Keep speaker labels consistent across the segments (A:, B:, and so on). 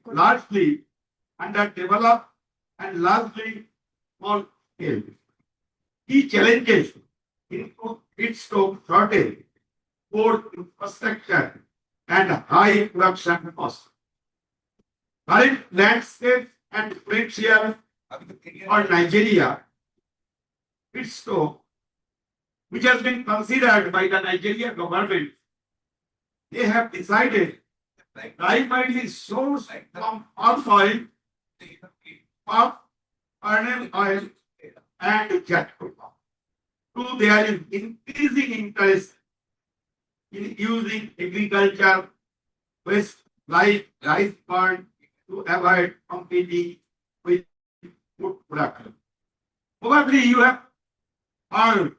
A: largely underdeveloped and largely small scale. Key challenges include feedstock shortage, poor infrastructure, and high production costs. Current landscape and potential for Nigeria, feedstock, which has been considered by the Nigerian government, they have decided primarily sourced from palm oil, palm kernel oil, and jackfruit. So there is increasing interest in using agriculture waste like rice burn to avoid competing with food production. Probably you have heard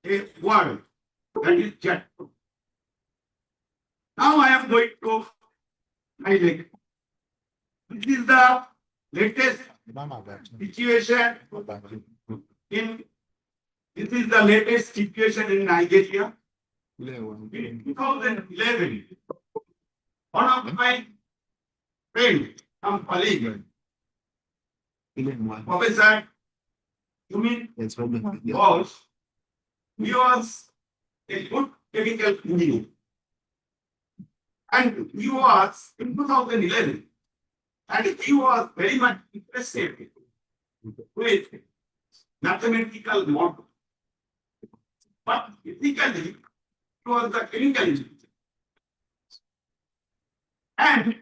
A: a word that is jackfruit. Now I am going to highlight. This is the latest situation in Nigeria. In 2011, one of my friends, some colleague, Professor Yumin Walsh, he was a good chemical engineer. And he was in 2011, and he was very much interested with mathematical model. But physically, he was the chemical engineer. And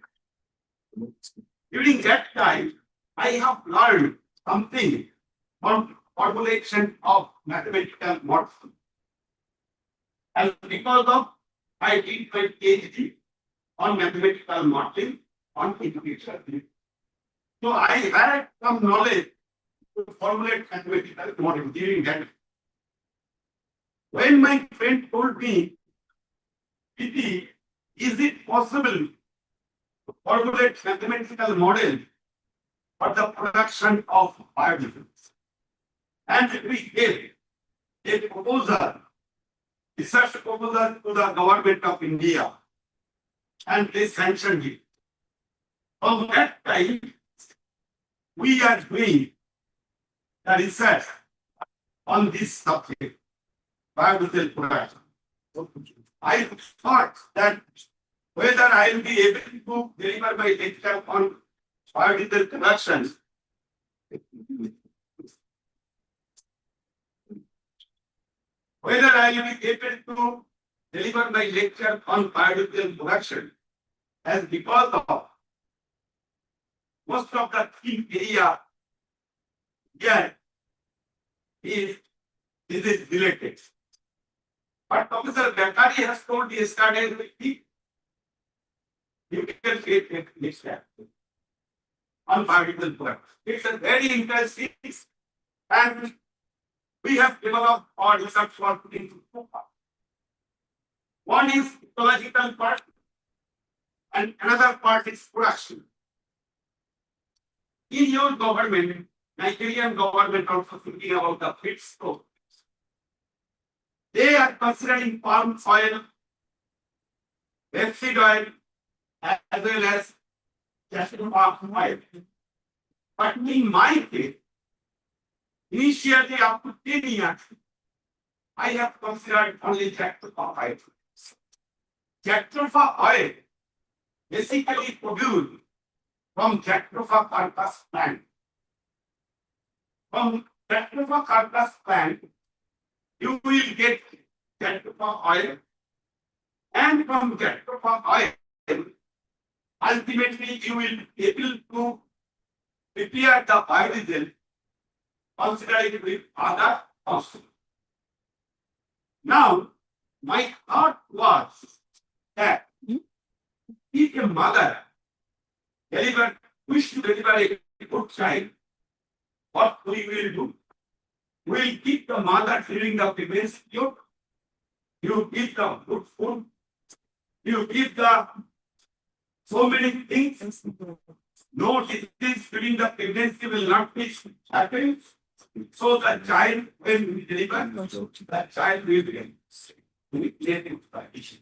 A: during that time, I have learned something on formulation of mathematical models. And because of I did my PhD on mathematical modeling on education. So I had some knowledge to formulate mathematical modeling during that. When my friend told me, Piti, is it possible to formulate mathematical model for the production of biodiesel? And we gave a proposal, research proposal to the government of India, and they sanctioned it. From that time, we are doing the research on this subject, biodiesel production. I thought that whether I will be able to deliver my lecture on biodiesel production, whether I will be able to deliver my lecture on biodiesel production, as because of most of the theme area here is related. But Professor Bakari has told me yesterday that you can create a lecture on biodiesel production. It's a very interesting, and we have developed our research work into two parts. One is ecological part, and another part is production. In your government, Nigerian government also thinking about the feedstock. They are considering palm oil, rapeseed oil, as well as palm oil. But in my case, initially up to 10 years, I have considered only jackfruit oil. Jackfruit oil basically produced from jackfruit carcass plant. From jackfruit carcass plant, you will get jackfruit oil, and from jackfruit oil, ultimately you will be able to prepare the biodiesel considering with other costs. Now, my thought was that if a mother wish to deliver a good child, what we will do? We will keep the mother during the pregnancy period. You give the good food. You give the so many things. No disease during the pregnancy will not be happening. So the child, when we deliver, the child will be creative condition.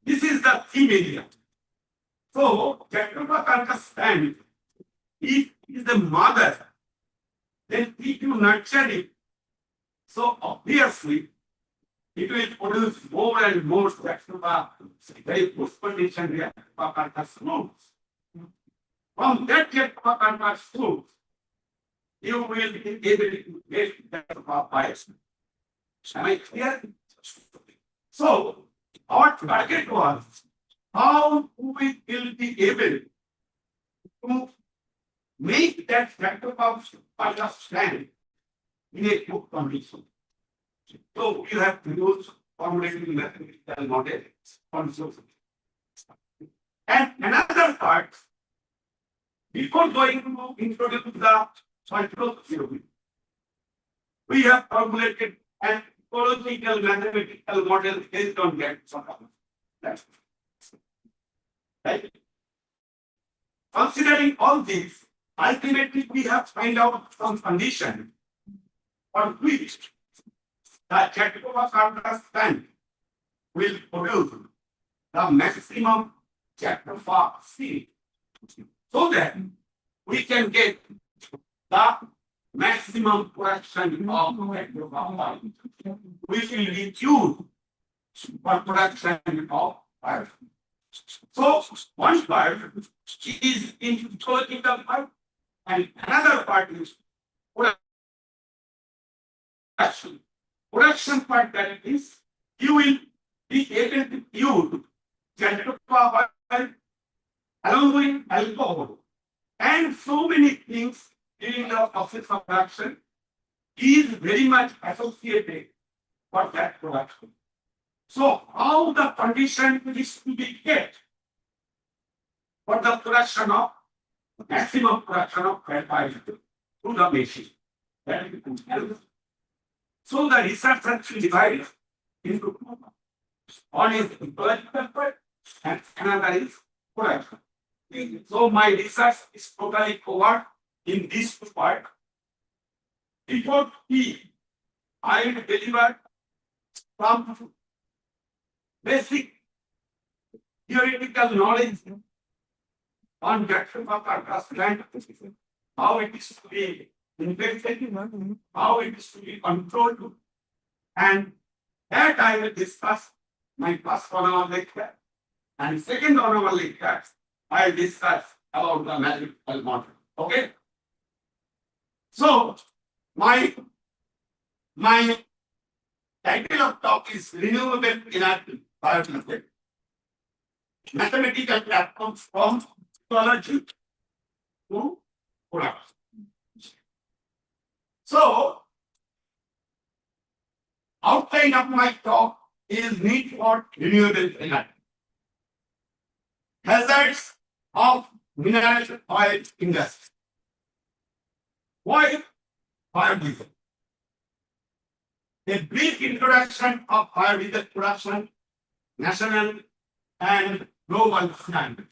A: This is the theme area. So, Jacoba understand if it is the mother, then if you nurture it, so obviously it will produce more and more Jacoba, very postponation Jacoba fruits. From that Jacoba fruits, you will be able to get Jacoba bias. Am I clear? So, our target was how we will be able to make that factor of understand in a good condition. So we have to use formulating mathematical models. And another part, before going to introduce the cycle theory, we have formulated an ecological mathematical model based on that. Right? Considering all these, ultimately we have find out some condition for which the Jacoba constant will produce the maximum Jacoba speed, so that we can get the maximum production of Jacoba, which will reduce for production of fire. So one part is in ecological part, and another part is production. Production part, that is, you will be able to use Jacoba along with alcohol and so many things during the process of production is very much associated for that production. So how the condition is to be kept for the production of maximum production of fertilizer to the machine. So the research has been divided into two. One is ecological part and another is production. So my research is totally covered in this part. Before I will deliver some basic theoretical knowledge on Jacoba plant, how it is to be invented, how it is to be controlled, and that I will discuss my first 1 hour lecture, and second 1 hour lecture I will discuss about the mathematical model. Okay. So my title of talk is Renewable Energy Biotechnology, mathematical platforms from ecology to production. So, outline of my talk is need for renewable energy, hazards of mineral oil industry. Why biodiesel? A brief introduction of biodiesel production, national and global standard.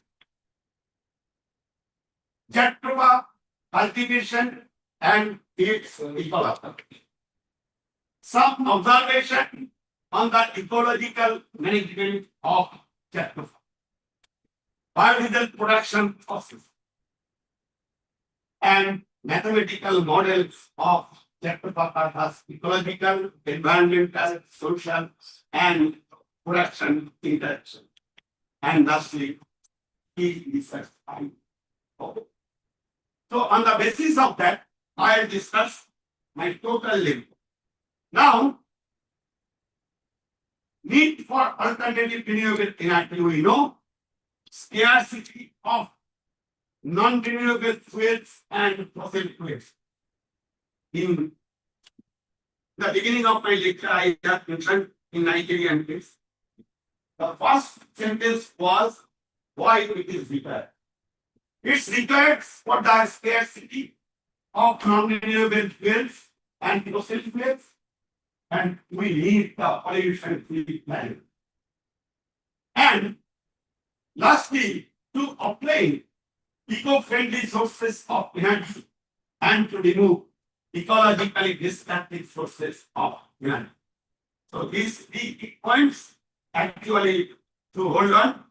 A: Jacoba cultivation and its ecology. Some observation on the ecological management of Jacoba. Biodiesel production process and mathematical models of Jacoba ecological, environmental, social, and production interaction. And lastly, key research. So on the basis of that, I will discuss my total length. Now, need for alternative renewable energy, we know scarcity of non-renewable fuels and fossil fuels. In the beginning of my lecture, I have mentioned in Nigerian case. The first sentence was why it is required. It's required for the scarcity of non-renewable fuels and fossil fuels, and we need the pollution-free planet. And lastly, to apply eco-friendly sources of energy and to remove ecologically destructive sources of energy. So these 3 points actually to hold on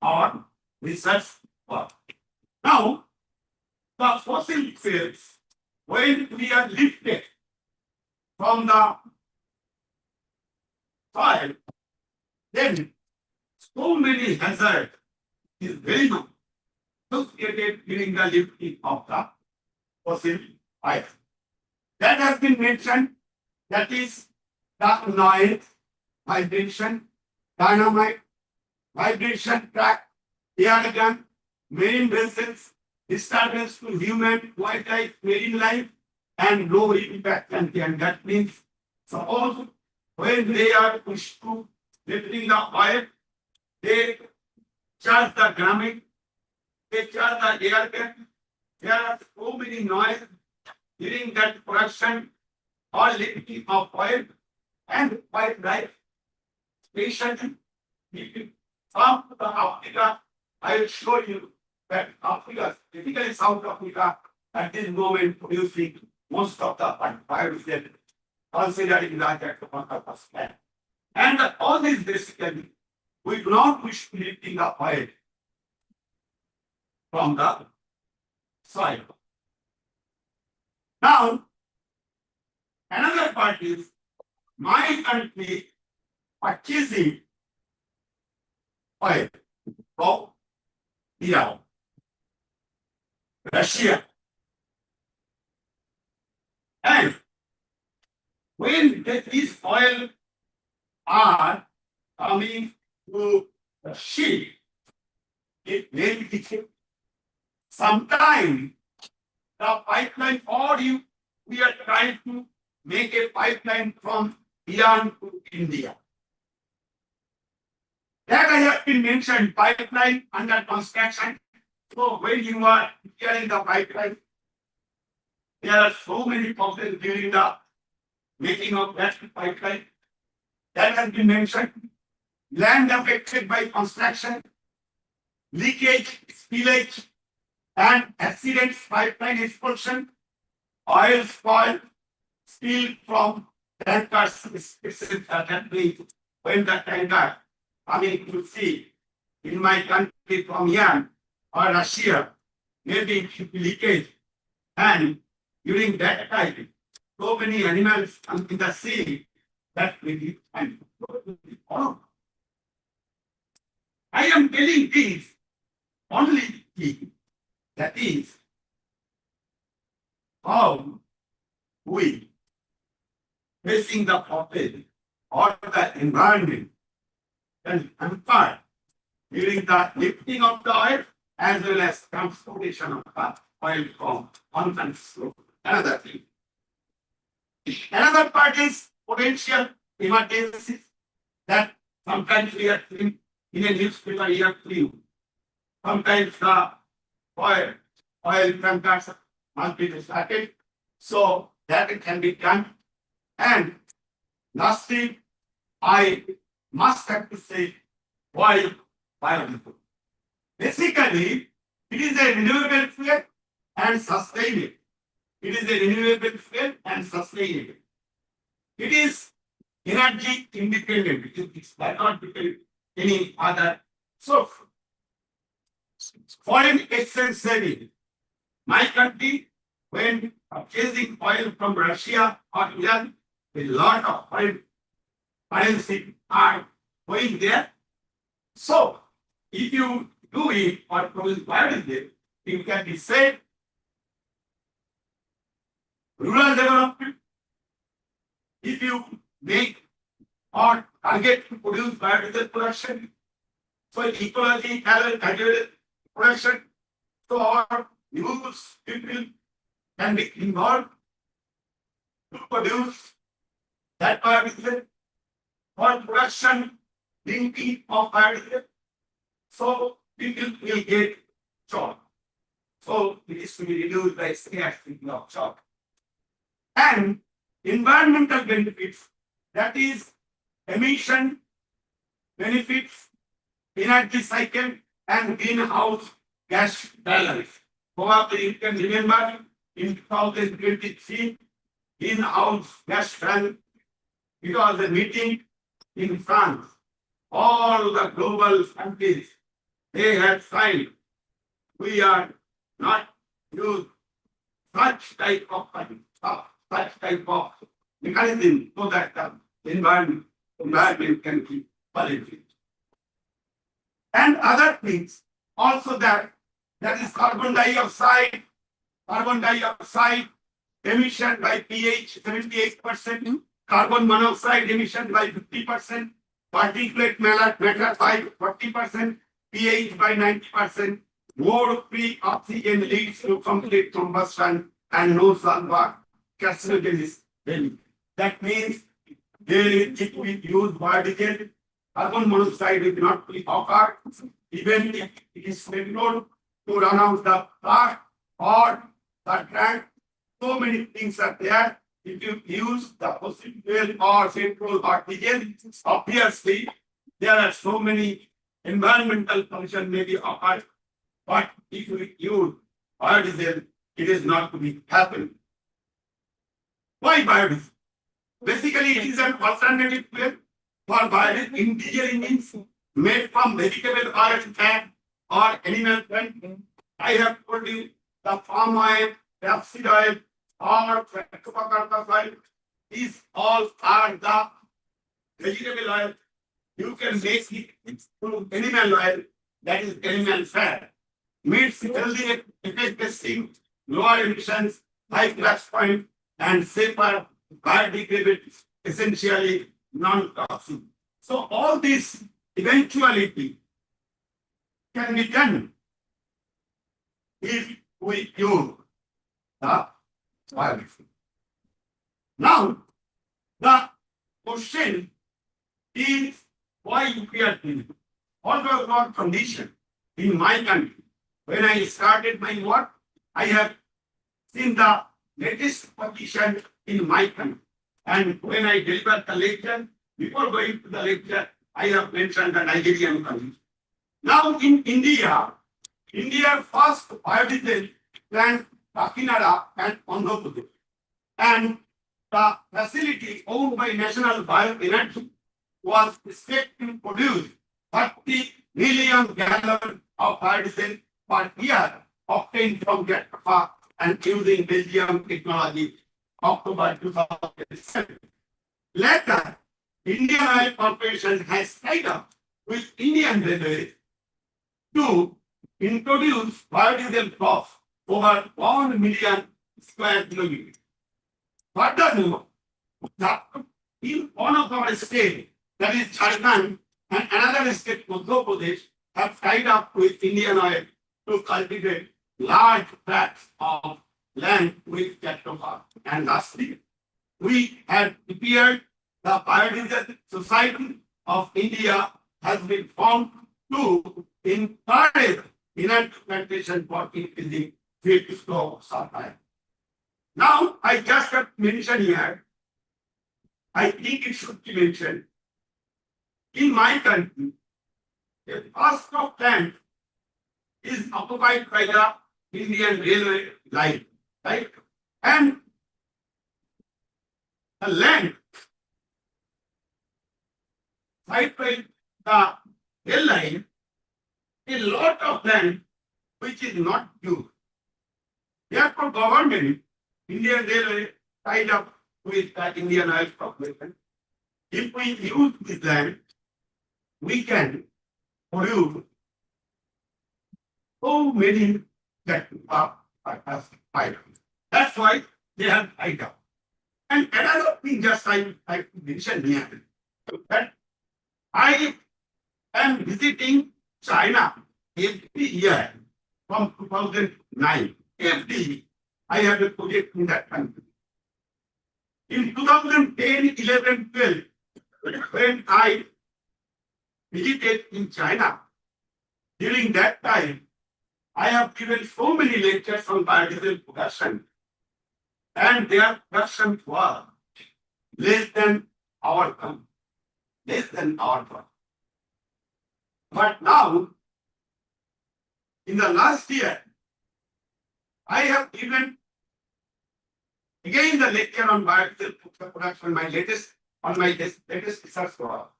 A: our research work. Now, the fossil fuels, when we are lifted from the soil, then so many hazards is very much associated during the lifting of the fossil oil. That has been mentioned, that is the noise, vibration, dynamite, vibration track, air gun, marine vessels, disturbance to human, wildlife, marine life, and low impact content. That means suppose when they are pushed to lifting the oil, they charge the grammage, they charge the air gun. There are so many noise during that production or lifting of oil and wildlife. Patient, if you come to the Africa, I will show you that Africa, typically South Africa, at this moment producing most of the biodiversity, considering that at the 100%. And all this basically, we do not wish to lifting the oil from the soil. Now, another part is my country purchasing oil from Iran, Russia. And when these oil are coming to the ship, it may be sometimes the pipeline, or we are trying to make a pipeline from Iran to India. That I have been mentioned, pipeline under construction. So when you are clearing the pipeline, there are so many problems during the making of that pipeline. That has been mentioned. Land affected by construction, leakage, spillage, and accidents, pipeline explosion, oil spoil, spill from tankers. That means when the tanker coming to see in my country from Iran or Russia, maybe leakage, and during that time, so many animals come in the sea that will be and I am telling this only thing, that is how we facing the problem or the environment and impact during the lifting of the oil as well as transportation of the oil from one country to another thing. Another part is potential emergencies that sometimes we are seeing in a newspaper here too. Sometimes the oil tankers must be started, so that it can be done. And lastly, I must have to say why biodiesel. Basically, it is a renewable fuel and sustainable. It is a renewable fuel and sustainable. It is energy independent. It is not depend any other source. Foreign exchange saving. My country, when purchasing oil from Russia or Iran, a lot of foreign currency are going there. So, if you do it or produce biodiesel, it can be said rural development. If you make or target to produce biodiesel production, so ecology, agricultural production, so our youth people can be involved to produce that biodiesel for production, linking of biodiesel, so people will get job. So it is to be reduced by scarcity of job. And environmental benefits, that is emission benefits, energy cycle, and greenhouse gas balance. Probably you can remember in 2023, greenhouse gas balance, it was a meeting in France. All the global countries they had signed, we are not use such type of mechanism so that the environment can keep polluted. And other things also that is carbon dioxide emission by pH 78%, carbon monoxide emission by 50%, particulate matter by 40%, pH by 90%, more free oxygen leads to complete combustion and no sulfur carcinogenesis. That means if we use biodiesel, carbon monoxide will not be occur, even if it is scheduled to run out the car or the tank. So many things are there. If you use the fossil fuel or petrol or diesel, obviously there are so many environmental pollution may be occurred. But if we use biodiesel, it is not to be happen. Why biodiesel? Basically, it is an alternative fuel for biodiesel in diesel engines made from vegetable oil, fat, or animal fat. I have told you the palm oil, rapeseed oil, or petrochemical oil. These all are the vegetable oil. You can make it through animal oil, that is animal fat. Meats healthy, effective, lower emissions, high flash point, and safer, biodegradable, essentially non-toxic. So all this eventuality can be done if we use the biodiesel. Now, the question is why we are doing it? What was our condition in my country? When I started my work, I have seen the latest position in my country. And when I delivered the lecture, before going to the lecture, I have mentioned the Nigerian country. Now in India first biodiesel plant Kakinada and Andhra Pradesh. And the facility owned by National Bioenergy was set to produce 30 million gallons of biodiesel per year obtained from Jakarta and using Belgium technology, October 2007. Later, Indian Oil Corporation has tied up with Indian Railways to introduce biodiesel crops over 1 million square kilometers. Furthermore, in one of our states, that is Jharkhand, and another state, Uttar Pradesh, have tied up with Indian Oil to cultivate large tracts of land with Jakarta. And lastly, we have prepared the Biodiesel Society of India has been formed to encourage plantation for increasing feedstock supply. Now, I just have mentioned here, I think it should be mentioned, in my country, the first of land is occupied by the Indian Railway line, right? And the land side by the rail line, a lot of land which is not used. Therefore, government, Indian Railway tied up with the Indian Oil Corporation. If we use this land, we can produce so many that are items. That's why they have tied up. And another thing just I mentioned here, that I am visiting China every year from 2009. Every year, I have a project in that country. In 2010, 11, 12, when I visited in China, during that time, I have given so many lectures on biodiesel production, and their production was less than our company, less than our company. But now, in the last year, I have given again the lecture on biodiesel production, my latest research work,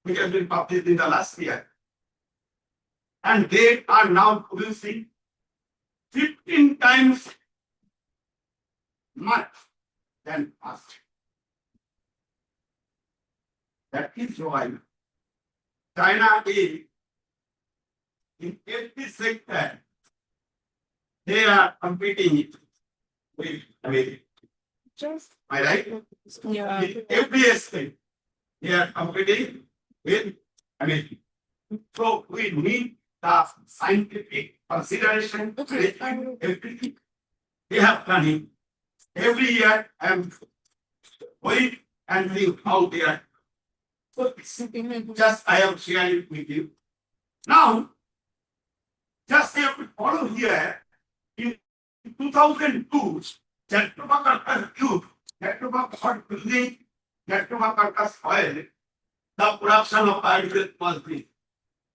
A: which has been published in the last year. and they are now producing 15 times much than us. That is why China is in every sector, they are competing with America.
B: Just
A: Am I right?
B: yeah.
A: In every aspect, they are competing with America. So we need the scientific consideration, everything. They have done it. Every year I am going and seeing how they are. So just I am sharing with you. Now, just you have to follow here. In 2002, Chattopakarka Youth, Chattopakarka building, Chattopakarka soil, the production of biodiesel was this.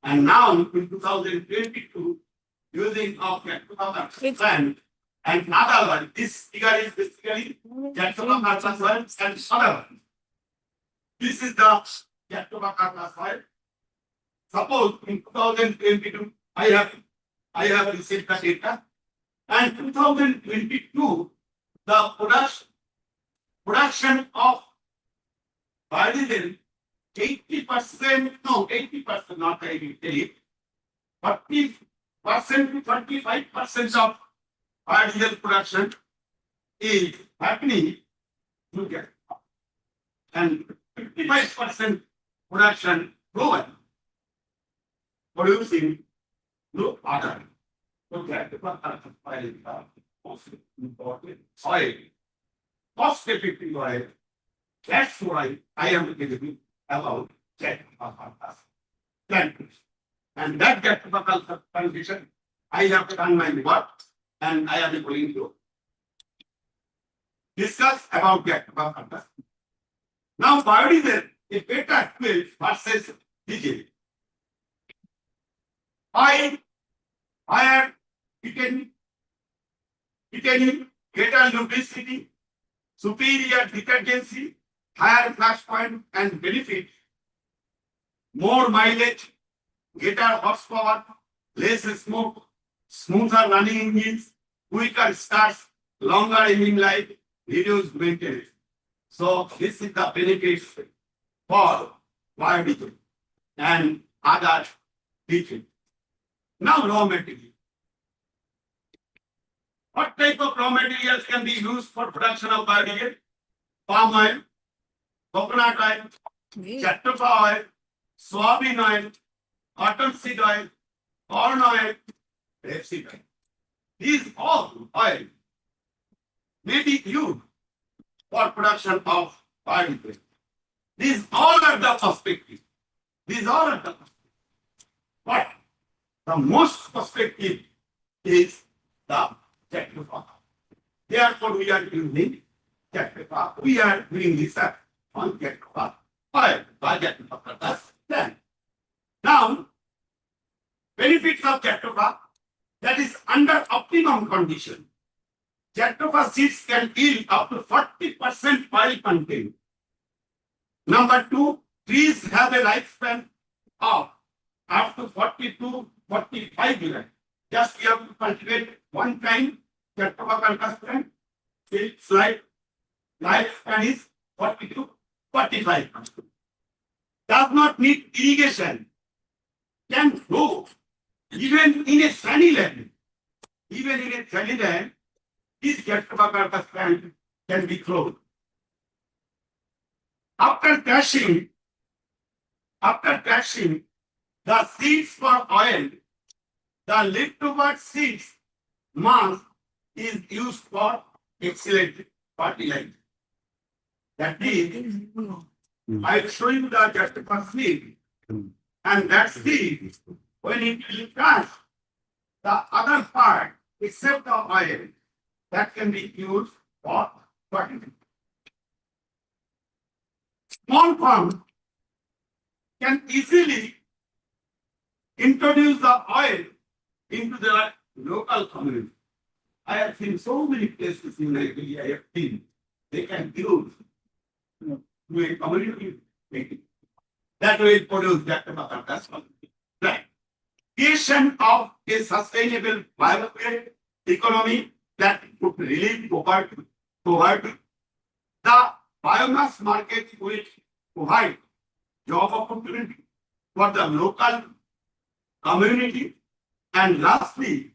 A: And now in 2022, using of Chattopakarka land and another one, this figure is basically Chattopakarka soil and other one. This is the Chattopakarka soil. Suppose in 2022, I have received the data. And 2022, the production of biodiesel, 80%, no, 80%, not 80, 40% to 25% of biodiesel production is happening to get. And 55% production global producing no other. Look at the most important oil, cost effective oil. That's why I am giving about that. And that technical condition, I have done my work and I am going to discuss about that. Now, biodiesel is better fuel versus diesel. I am getting greater lubricity, superior detergency, higher flash point and benefit, more mileage, greater horsepower, less smoke, smoother running engines, quicker starts, longer engine life, reduced maintenance. So this is the benefits for biodiesel and other diesel. Now raw material. What type of raw materials can be used for production of biodiesel? Palm oil, coconut oil, jatropha oil, soybean oil, cottonseed oil, corn oil, rapeseed oil. These all oil may be used for production of biodiesel. These all are the perspective. These all are the perspective. But the most perspective is the jatropha. Therefore, we are using jatropha. We are doing research on jatropha oil by jatropha. Then, now, benefits of jatropha, that is under optimum condition. Jatropha seeds can yield up to 40% oil content. Number two, trees have a lifespan of up to 40 to 45 years. Just you have to cultivate one time, Jatropha cultivate, its lifespan is 40 to 45. Does not need irrigation, can grow even in a sunny land. Even in a sunny land, this Jatropha plant can be grown. After crushing, the seeds for oil, the leftover seeds mass is used for excellent fertilizer. That is, I show you the Jatropha seed, and that seed, when it will crush, the other part, except the oil, that can be used for fertilizer. Small farm can easily introduce the oil into the local community. I have seen so many places in Nigeria, I have seen they can use to a community making. That will produce that right. creation of a sustainable biofuel economy that would really provide the biomass market will provide job opportunity for the local community, and lastly,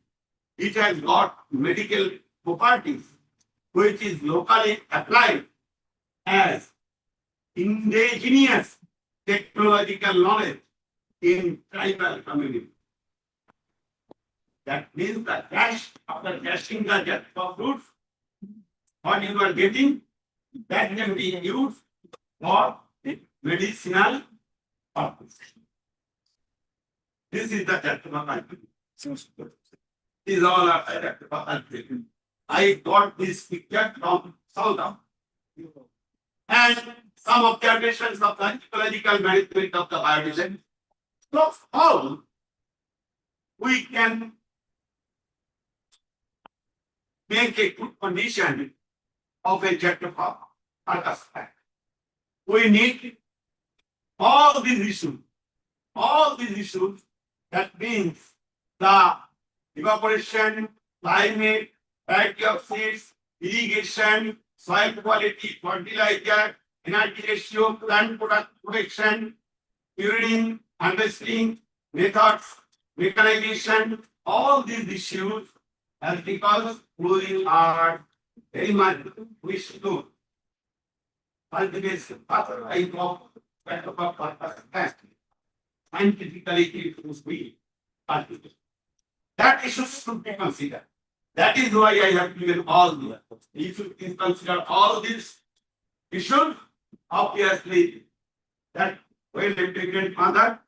A: it has got medical properties which is locally applied as indigenous technological knowledge in tribal community. That means the cash, after cashing the jet of fruits, what you are getting, that can be used for medicinal purpose. This is the Jatva. This is all I got this picture from South. And some observations of the ecological management of the biodiversity. So how we can make a good condition of a Jatva aspect. We need all these issues. That means the evaporation, climate, variety of seeds, irrigation, soil quality, fertilizer, energy ratio, plant protection, curing, harvesting, methods, mechanization, all these issues, and because we are very much wish to cultivate scientifically it must be cultivated. That issue should be considered. That is why I have given all the efforts. If you consider all these issues, obviously that well integrated mother,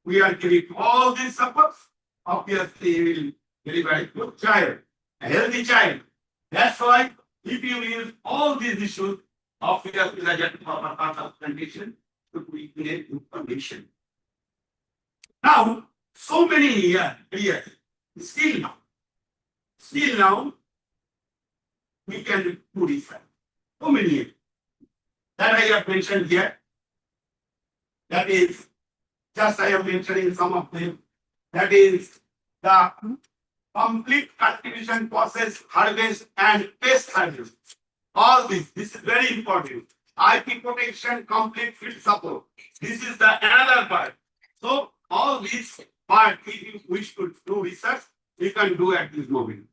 A: we are giving all these supports, obviously we will deliver a good child, a healthy child. That's why if you use all these issues, obviously the proper part of condition should be in a good condition. Now, so many years, still now, we can do this. So many years. That I have mentioned here. That is, just I am mentioning some of them. That is the complete cultivation process, harvest, and pest harvest. All this is very important. IP protection, complete field support. This is the another part. So all these part, if you wish to do research, you can do at this moment.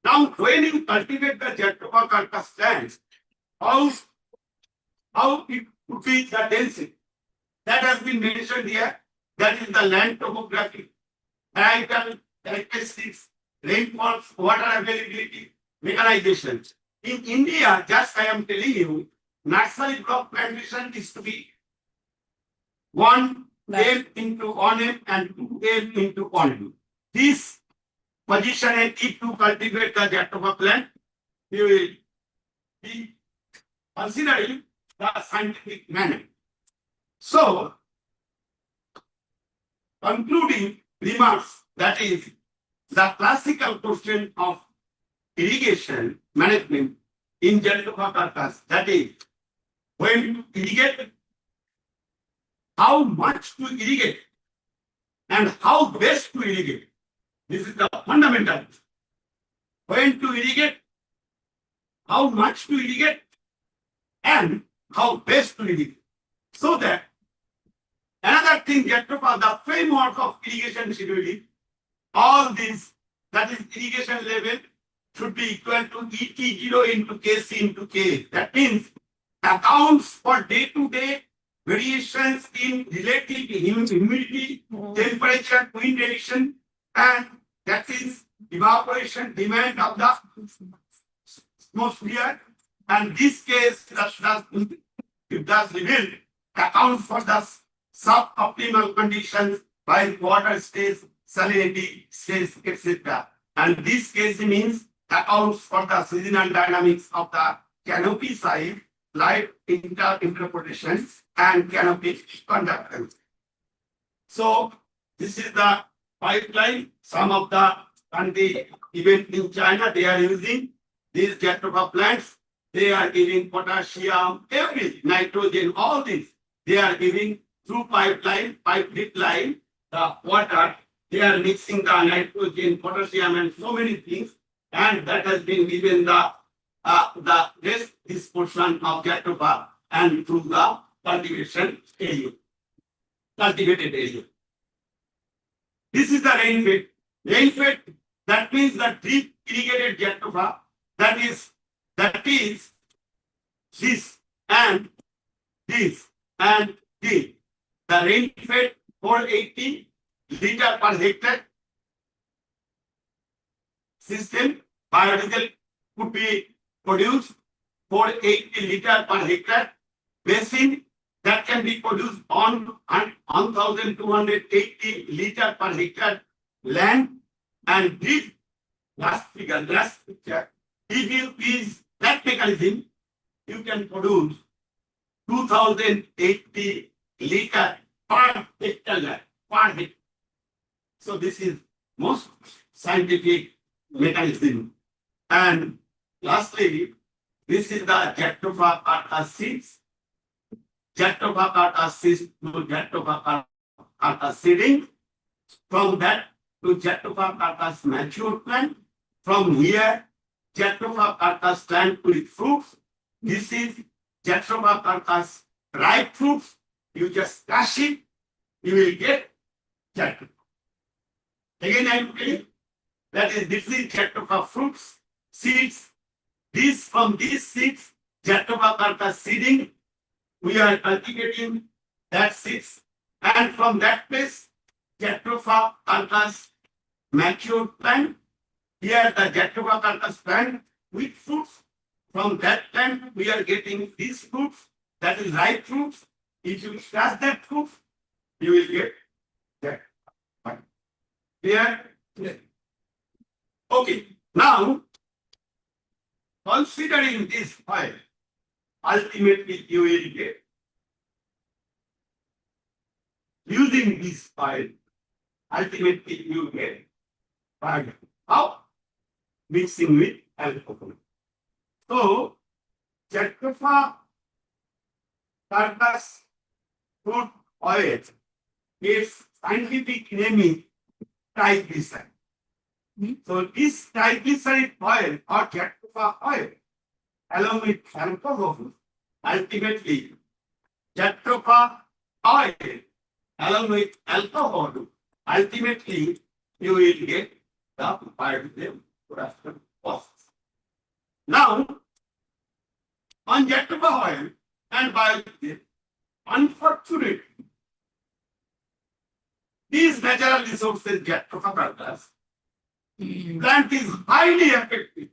A: Now, when you cultivate the Jatva carcass land, how it would be the density? That has been mentioned here. That is the land topography, characteristics, rainfalls, water availability, mechanization. In India, just I am telling you, nursery block plantation is to be 1 M into 1 M and 2 M into 1 M. This position, if you cultivate the Jatva plant, you will be considering the scientific manner. So, concluding remarks, that is the classical question of irrigation management in Jatva carcass, that is, when to irrigate, how much to irrigate, and how best to irrigate. This is the fundamental. When to irrigate, how much to irrigate, and how best to irrigate. So that another thing, Jatva, the framework of irrigation scheduling, all these, that is irrigation level, should be equal to ET0 into KC into K. That means accounts for day-to-day variations in relative humidity, temperature, wind addition, and that is evaporation demand of the atmosphere. And this case does reveal accounts for the suboptimal conditions while water stays, salinity stays, etc. And this case means accounts for the seasonal dynamics of the canopy size, light interpretation, and canopy conductance. So this is the pipeline. Some of the country, even in China, they are using these Jatva plants. They are giving potassium, every nitrogen, all this. They are giving through pipeline, pipe drip line, the water they are mixing the nitrogen, potassium, and so many things, and that has been given this portion of Jatropha and through the cultivation area, cultivated area. This is the rain bed. Rain bed, that means the deep irrigated Jatropha, that is this and this and this. The rain fed 480 liter per hectare system. Biodiesel could be produced 480 liter per hectare. Basin that can be produced on 1,280 liter per hectare land. And this last picture, if you use that mechanism, you can produce 2,080 liter per hectare land, per hectare. So this is most scientific mechanism. And lastly, this is the Jatropha carta seeds. Jatropha carta seeds to Jatropha carta seeding. From that to Jatropha carta's mature plant. From here, Jatropha carta stand with fruits. This is Jatropha carta's ripe fruits. You just crush it, you will get Jatropha. Again, I am telling that is this is Jatropha fruits, seeds. From these seeds, Jatropha carta seeding, we are cultivating that seeds, and from that place, Jatropha carta's mature plant. Here the Jatropha carta's plant with fruits. From that plant, we are getting these fruits, that is ripe fruits. If you crush that fruit, you will get that. Clear? Okay. Now, considering this oil, ultimately you will get, using this oil, ultimately you get biodiesel. How? Mixing with alcohol. So, Jatropha carta's fruit oil, its scientific name is triglyceride. So this triglyceride oil or Jatropha oil, along with alcohol, ultimately Jatropha oil, along with alcohol, ultimately you will get the biodiesel production process. Now, on Jatropha oil and biodiesel, unfortunately, these natural resources, Jatropha cartas, plant is highly affected,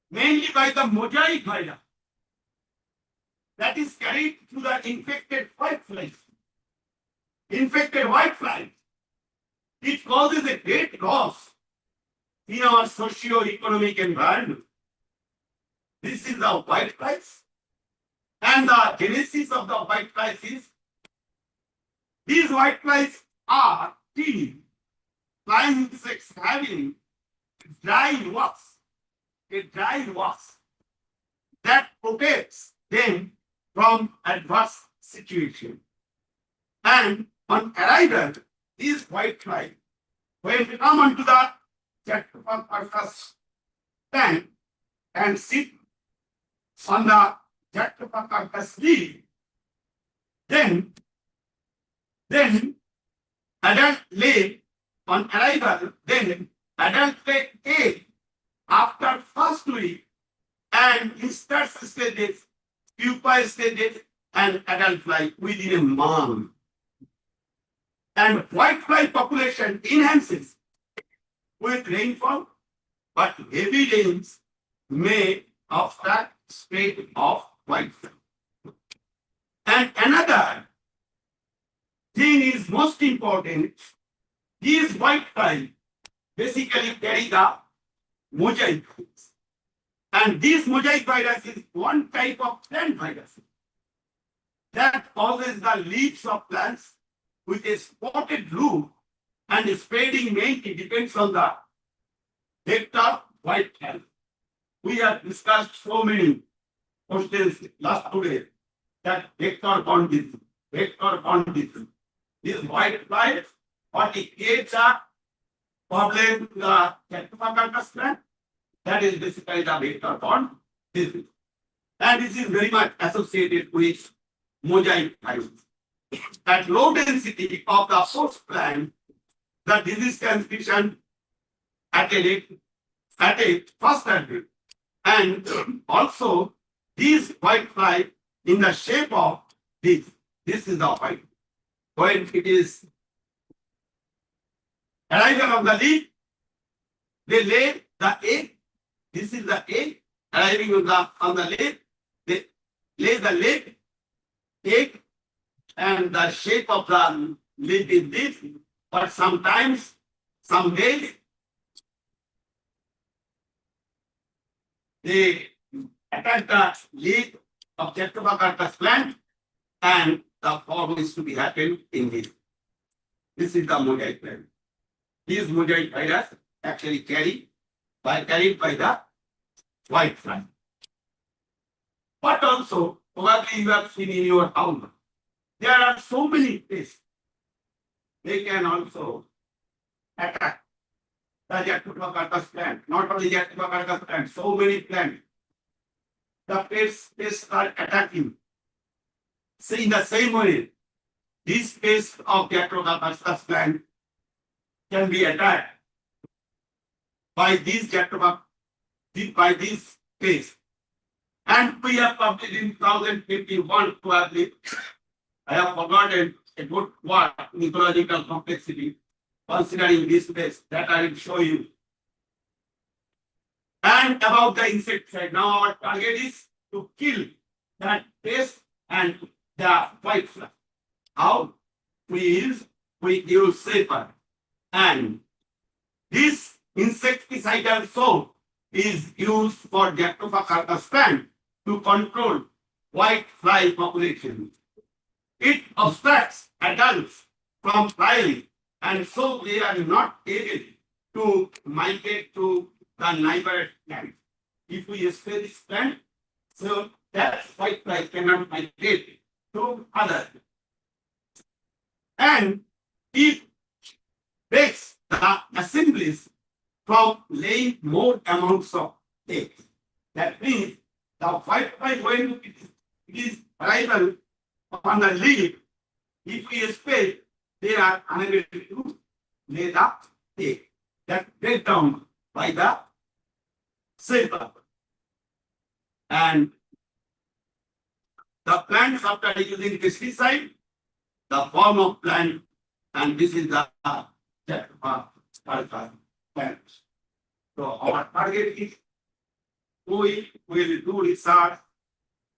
A: mainly by the mosaic virus that is carried through the infected white flies. Infected white flies, it causes a great loss in our socio-economic environment. This is the white flies, and the genesis of the white flies is these white flies are teeny flying insects having dry wax, a dry wax that protects them from adverse situation. And on arrival, these white flies, when they come onto the Jatropha carta's tank and sit on the Jatropha carta's leaf, then adult lay on arrival, then adult lay egg after first week, and insert stages, pupa stages, and adult fly within a month. And white fly population enhances with rainfall, but heavy rains may obstruct spread of white fly. And another thing is most important, these white flies basically carry the mosaic virus. And this mosaic virus is one type of plant virus that causes the leaves of plants with a spotted loop, and spreading mainly depends on the vector white fly. We have discussed so many questions last today that vector condition. These white flies what it creates a problem to the Jacoba strand. That is basically the vector bond. Disease. And this is very much associated with mosaic virus. At low density of the host plant, the disease transmission at a faster rate. And also these white fly in the shape of this. This is the white. When it is arrival of the leaf, they lay the egg. This is the egg arriving on the leaf. They lay the egg, and the shape of the leaf is this. But sometimes some males they attack the leaf of Jacoba plant, and the form is to be happen in this. This is the mosaic plant. These mosaic virus actually carried by the white fly. But also, probably you have seen in your house, there are so many pests. They can also attack the Jacoba plant. Not only Jacoba plant, so many plants. The pests are attacking. So in the same way, this pests of Jacoba plant can be attacked by these by this pests. And we have published in 2051 probably. I have forgotten a good word, ecological complexity, considering this pest that I will show you. And about the insecticide, now our target is to kill that pest and the white fly. How? We use safer. And this insecticidal soap is used for Jacoba plant to control white fly population. It obstructs adults from flying, and so they are not able to migrate to the neighboring plant. If we spray this plant, so that white fly cannot migrate to other. And it breaks the assemblies from laying more amounts of eggs. That means the white fly, when it is arrival on the leaf, if we spray, they are unable to lay the egg. That break down by the safer. And the plants after using pesticide, the form of plant, and this is the plant. So our target is we will do research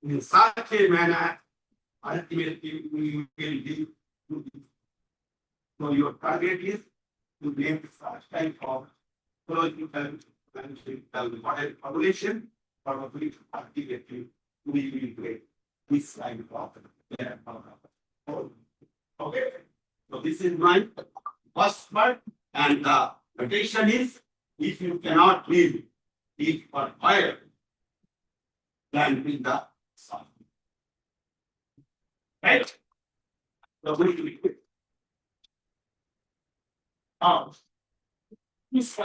A: in such a manner, ultimately we will do. So your target is to make such type of ecological model population, probably ultimately we will create this kind of okay. So this is my first part, and the quotation is, if you cannot live eat for fire, then with the sun. Right? So we do it. This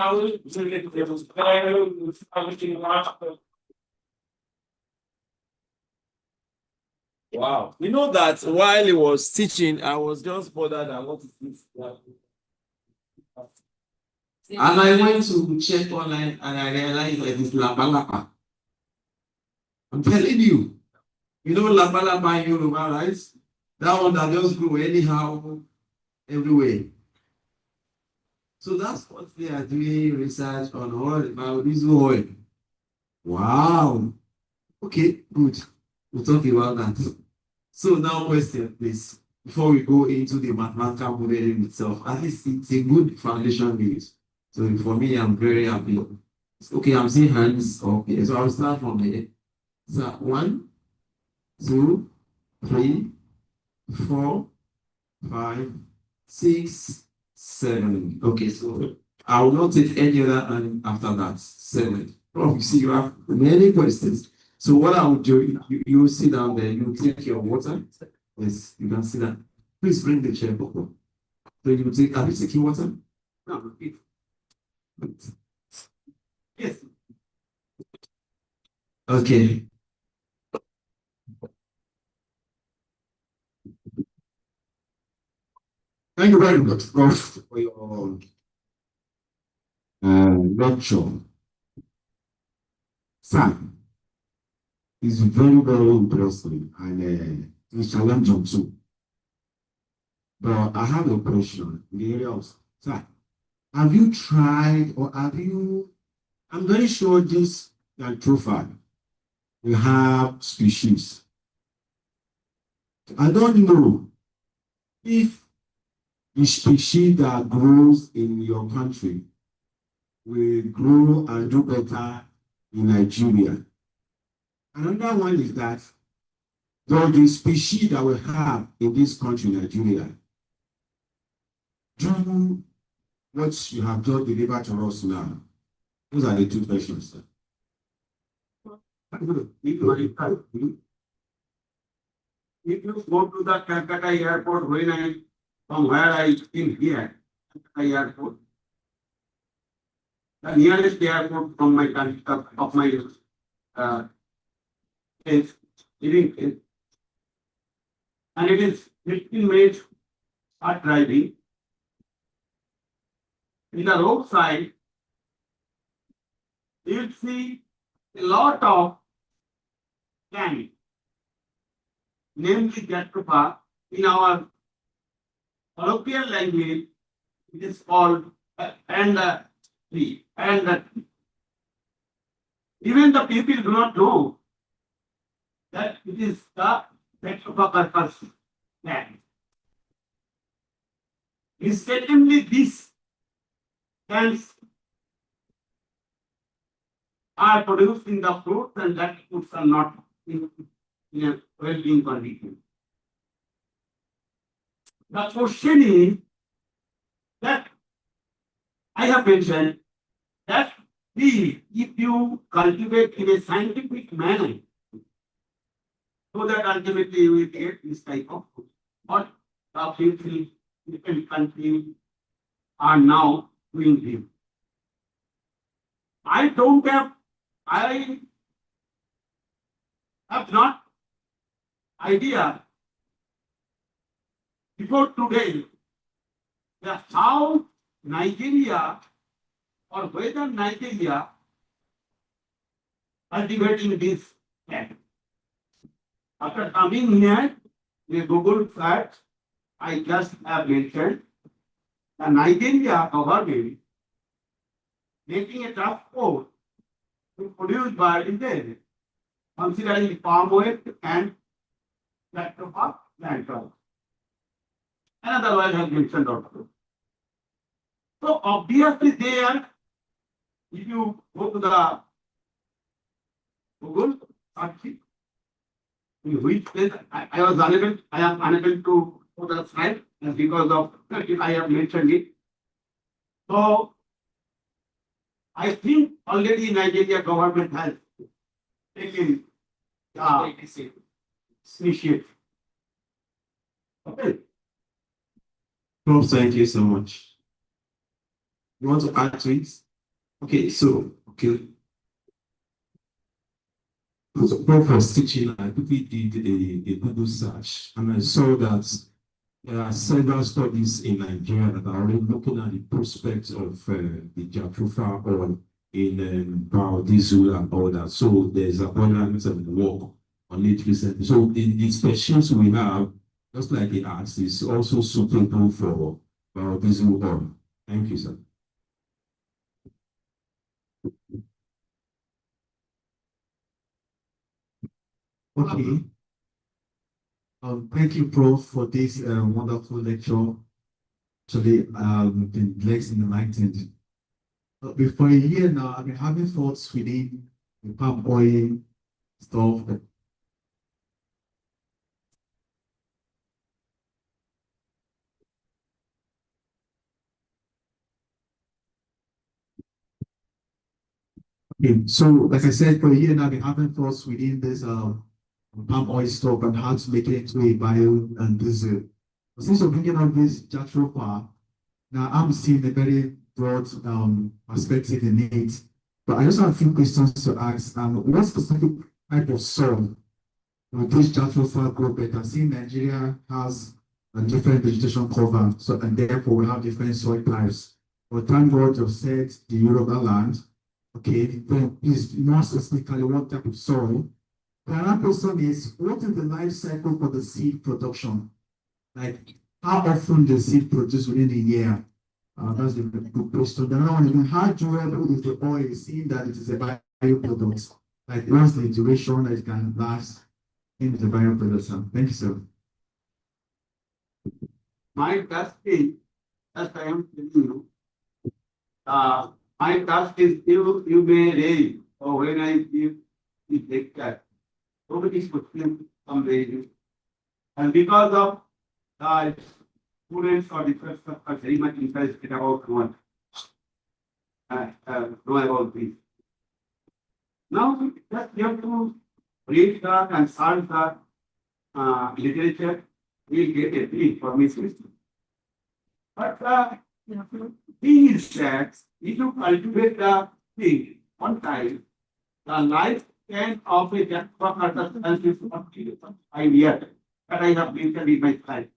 B: wow. You know that while he was teaching, I was just bothered at what is this.
C: And I went to check online and I realized that it's Labalapa. I'm telling you, you know Labalapa in Yoruba, right? That one that just grew anyhow everywhere. So that's what they are doing research on oil, biodiesel oil. Wow. Okay, good. We'll talk about that. So now question, please. Before we go into the mathematical modeling itself, at least it's a good foundation base. So for me, I'm very happy. Okay, I'm seeing hands. Okay, so I'll start from here. So 1, 2, 3, 4, 5, 6, 7. Okay, so I will not take any other hand after that. 7. Oh, you see, you have many questions. So what I will do, you sit down there, you take your water. Yes, you can sit down. Please bring the chair over. So you take, are you taking water?
A: No, yes.
C: Okay. Thank you very much, Prof, for your lecture. Sir, it's very, very interesting and it's challenging too. But I have a question in the area of, sir, have you tried or have you, I'm very sure this profile will have species. I don't know if the species that grows in your country will grow and do better in Nigeria. Another one is that the species that we have in this country, Nigeria, do what you have just delivered to us now. Those are the two questions, sir.
A: If you go to the Calcutta airport, from where I came here, Calcutta airport, the nearest airport from my country, of my place, living place, and it is 15 minutes are driving. In the roadside, you'll see a lot of candy, namely Jatrupa. In our colloquial language, it is called and tree. And even the people do not know that it is the Jatrupa purpose plant. Mistakenly, these plants are produced in the fruits and that fruits are not in a well-being condition. The question is that I have mentioned that if you cultivate in a scientific manner, so that ultimately you will get this type of food. What the people different countries are now doing this. I have not idea before today that how Nigeria or whether Nigeria cultivating this plant. After coming here, the Google search, I just have mentioned the Nigeria government making a task force to produce biodiesel, considering palm oil and lactopha plant oil. Another one has mentioned also. So obviously there, if you go to the Google search, in which place I am unable to put the slide because of I have mentioned it. So I think already Nigeria government has taken initiative. Okay.
C: Prof, thank you so much. You want to add to it? Okay, so so Prof was teaching, I quickly did a Google search and I saw that there are several studies in Nigeria that are already looking at the prospects of the Jatrufa oil in biodiesel and all that. So there's abundance of work on it recently. So the species we have, just like the asked, is also suitable for biodiesel oil. Thank you, sir. Okay. Thank you, Prof, for this wonderful lecture. Today, been blessed and enlightened. Before a year now, I've been having thoughts within the palm oil stuff. Okay, so like I said, for a year now, I've been having thoughts within this palm oil stuff and how to make it into a bio and diesel. Since you're bringing up this Jatropha,
D: Now I'm seeing a very broad perspective in it, but I just have a few questions to ask. What specific type of soil will this jatropha grow better? Seeing Nigeria has a different vegetation cover, so and therefore we have different soil types. But thank God you said the Yoruba land. Okay, then please more specifically what type of soil. The other question is what is the life cycle for the seed production? Like how often the seed produce within a year? That's the good question. The other one is how durable is the oil, seeing that it is a bioproduct? Like what's the duration that it can last in the bioproduct? Thank you, sir.
A: My task is, as I am telling you, my task is you may raise or when I give the lecture, nobody is putting some raising. And because of students or the professors are very much interested about what know about this. Now just you have to read that and solve the literature, we'll get a feel for me. But thing is that if you cultivate the thing one time, the lifespan of a jatropha is 5 years that I have mentioned in my slide.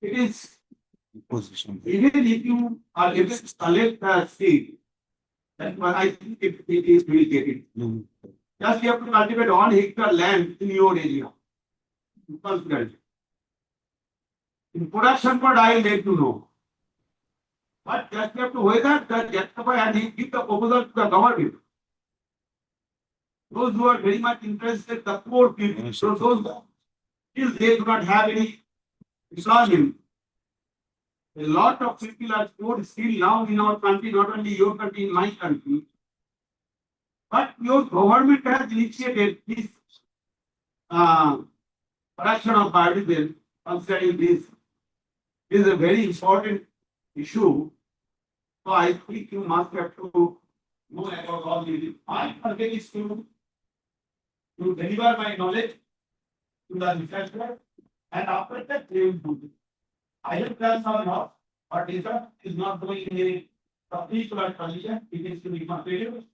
A: It is even if you are able to select the seed, that's why I think it is will get it. Just you have to cultivate 1 hectare land in your area. Consider it. In production part, I will let you know. But just you have to whether the justify and give the proposal to the government. Those who are very much interested, the poor people, so those still they do not have any employment. A lot of people are poor still now in our country, not only your country, in my country. But your government has initiated this production of biodiesel, considering this is a very important issue. So I think you must have to know about all this. My target is to deliver my knowledge to the researcher, and after that they will do it. I have done some now, but research is not going in a particular condition. It is to be completed.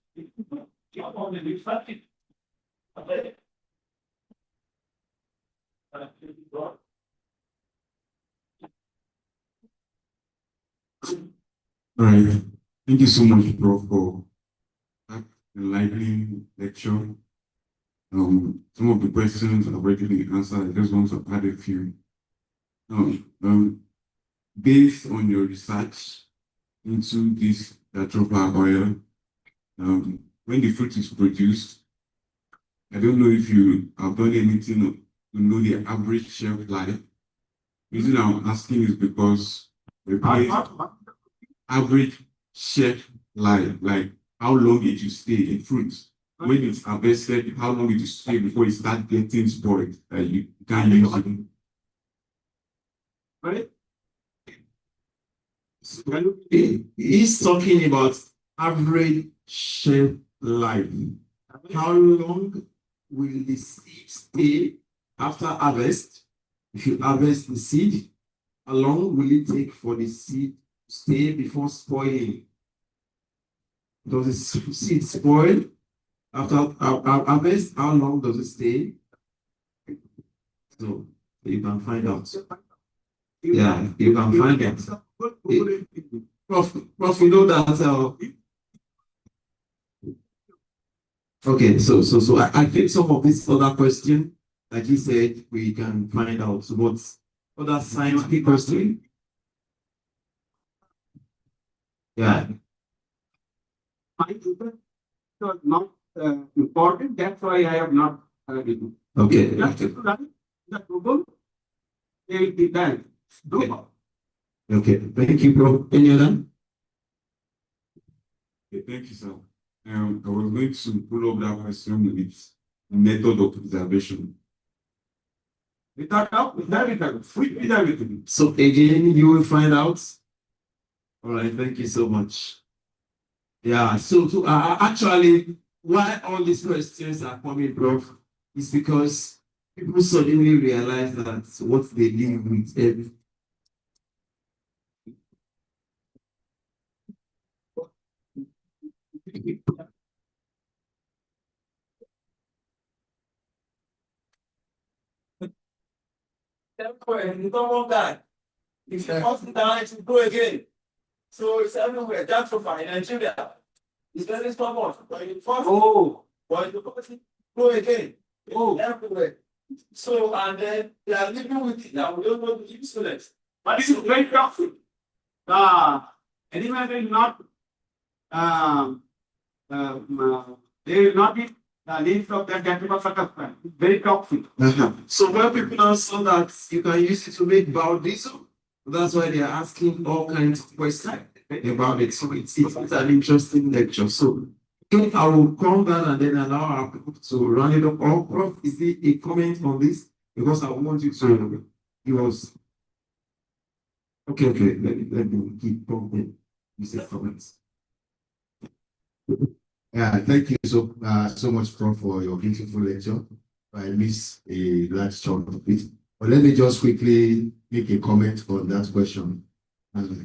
A: Job on the research. Okay.
C: All right. Thank you so much, Prof, for that enlightening lecture. Some of the questions have already been answered. I just want to add a few. Based on your research into this jatropha oil, when the fruit is produced, I don't know if you have done anything to know the average shelf life. The reason I'm asking is because the average shelf life, like how long it will stay in fruits. When it's harvested, how long it will stay before it starts getting spoiled that you can't use it.
A: Right?
C: He's talking about average shelf life. How long will the seed stay after harvest? If you harvest the seed, how long will it take for the seed to stay before spoiling? Does the seed spoil after harvest? How long does it stay? So you can find out. Yeah, you can find out. Prof, you know that. Okay, so I think some of these other questions, like he said, we can find out. So what's other scientific question? Yeah.
A: My paper was not important. That's why I have not written.
C: Okay.
A: Just to run the Google, they will be done.
C: Okay. Thank you, bro. Any other? Okay, thank you, sir. I was going to pull up that question with method of observation. So again, you will find out. All right, thank you so much. Yeah, so actually, why all these questions are coming, Prof, is because people suddenly realize that what they live with
B: and you don't want that. If you pass it down, it will go again. So it's everywhere. That's for fine. Nigeria. It's very common. But you pass but you pass it, go again. Everywhere. So, and then they are living with it now. We don't know the usefulness.
A: But it is very toxic. Animal will not, um, they will not be leaves of that gentleman circumstance. It's very toxic.
C: So when people now saw that you can use it to make biodiesel, that's why they are asking all kinds of questions about it. So it's an interesting lecture. So okay, I will come down and then allow our people to run it up. Or Prof, is there a comment on this? Because I want you to give us. Okay, let me keep talking. You say comments.
D: Yeah, thank you so much, Prof, for your beautiful lecture. I missed a large chunk of it. But let me just quickly make a comment on that question.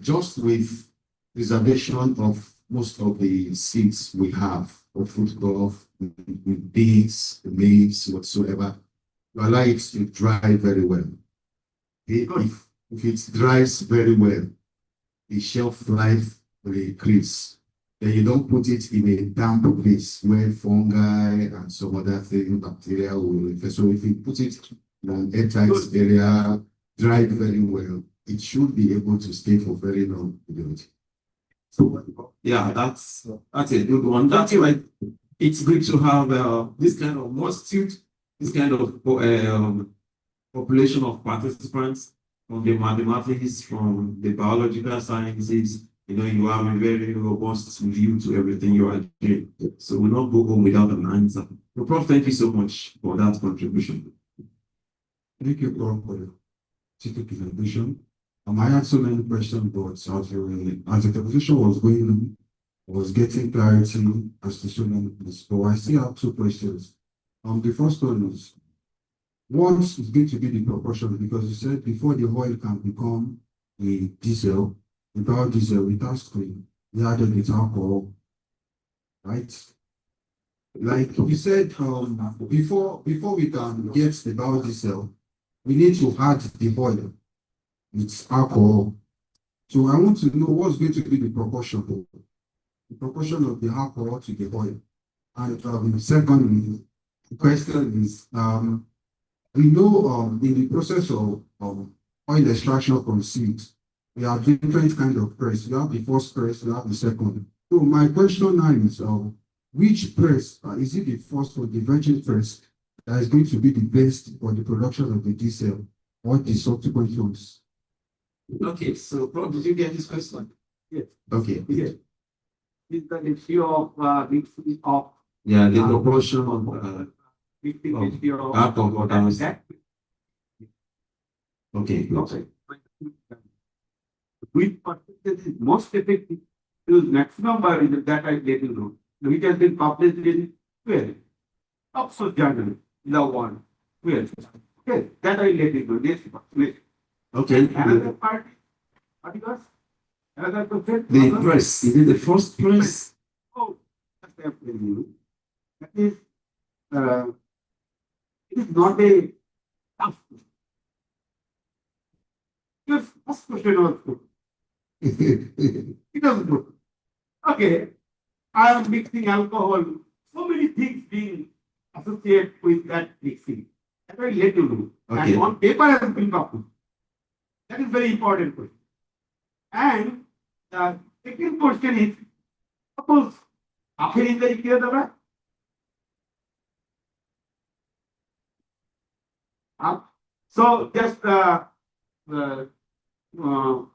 D: Just with reservation of most of the seats we have for football, with beans, maize, whatsoever, you allow it to dry very well. If it dries very well, the shelf life will increase. Then you don't put it in a damp place where fungi and some other thing, bacteria will infest. So if you put it in an airtight area, dried very well, it should be able to stay for very long period.
C: So yeah, that's a good one. That's why it's good to have this kind of multitude, this kind of population of participants from the mathematics, from the biological sciences. You know, you have a very robust view to everything you are doing. So we'll not go home without an answer. So, Prof, thank you so much for that contribution.
D: Thank you, Prof, for the presentation. I had so many questions, but as the conversation was going on, I was getting clarity as to so many things. So I still have two questions. The first one is, what is going to be the proportion? Because you said before the oil can become a diesel, without diesel, without screen, we added with alcohol, right? Like you said, before we can get the biodiesel, we need to add the oil with alcohol. So I want to know what's going to be the proportion of the alcohol to the oil. And secondly, the question is, we know in the process of oil extraction from seed, we have different kind of press. We have the first press, we have the second. So my question now is, which press, is it the first or the virgin press that is going to be the best for the production of the diesel or the subsequent ones?
C: Okay, so Prof, did you get this question?
A: Yes.
D: Okay.
A: Yes. It's the issue of mixing of
C: Yeah, the proportion of
A: mixing
C: Oh,
A: issue of
C: alcohol that was-
A: that.
C: okay, good.
A: Okay. Which percentage is most effective to maximum biodiesel that I let you know. Which has been published in 12. Oxford Journal, the one. 12. Okay, that I let you know. This is
C: Okay,
A: another part. What it was? Another question.
C: the press, is it the first press?
A: Oh, that's what I'm telling you. That is, it is not a tough question. Your first question was good. It was good. Okay, I am mixing alcohol. So many things being associated with that mixing. That I let you know.
C: Okay.
A: And on paper has been copied. That is very important question. And the second question is, suppose after in the equation, so just you know,